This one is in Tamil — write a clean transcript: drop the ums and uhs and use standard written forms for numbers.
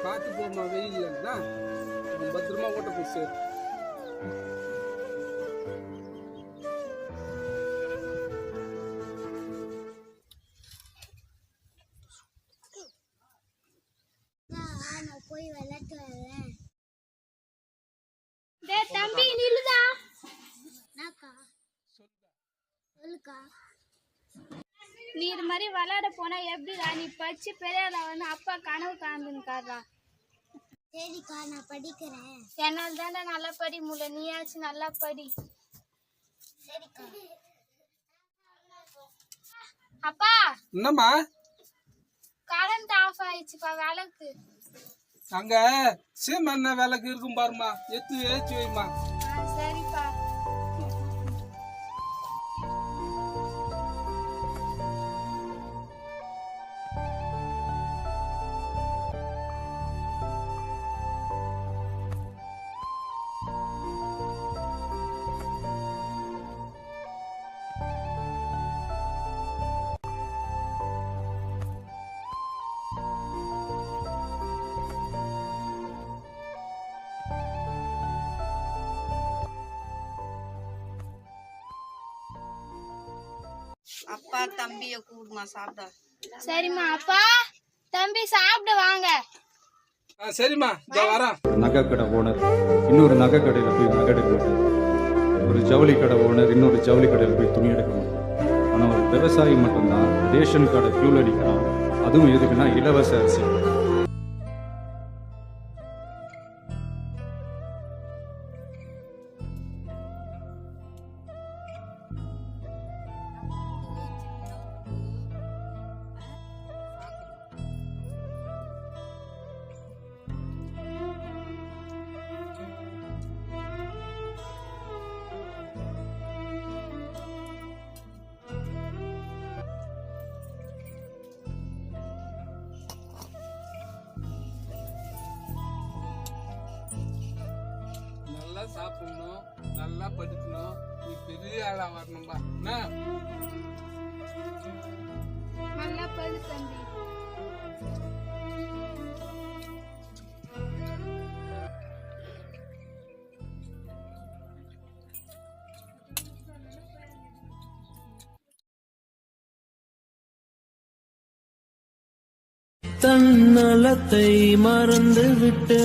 பார்த்து போமா, வெயில் இல்லைன்னா பத்திரமா ஓட்ட போய் சேர். போய் விளையாட்டு வரேன். தம்பி நில்லுதா. சொல்லுக்கா. நீ இது மாதிரி விளையாட போனா எப்படிடா? நீ படிச்சு பெரியாளா வந்து அப்பா கனவு காந்துருக்காரா? சரிக்கா, நான் படிக்கிறேன். என்னால் தானே நல்லா படி முடியல, நீயாச்சும் நல்லா படி. சரிக்கா. அப்பா, என்னம்மா? கரண்ட் ஆஃப் ஆயிடுச்சுப்பா விளக்கு. அங்க சீமண்ண விளக்கு இருக்கும் பாருமா, ஏற்றி வைமா. சரிப்பா. அப்பா தம்பிய கூடுமா சாப்பிட. சரிம்மா. அப்பா தம்பி சாப்பிட வாங்க. சரிம்மா, இதோ வரேன். நகை கடை ஓனர் இன்னொரு நகை கடையில் போய் நகை எடுக்க மாட்டார். ஒரு ஜவுளி கடை ஓனர் இன்னொரு ஜவுளி கடையில் போய் துணி எடுக்க மாட்டார். ஆனால் ஒரு விவசாயி மட்டும்தான் ரேஷன் கடை ஃபியூல் அடிக்கிறான். அதுவும் எதுக்குன்னா இலவச அரிசி. நல்லா சாப்பிடணும், நல்லா படிக்கணும், நீ பெரிய ஆளா வரணும்பா. என்ன? நல்லா படி தம்பி. தன்னலத்தை மறந்து விட்டு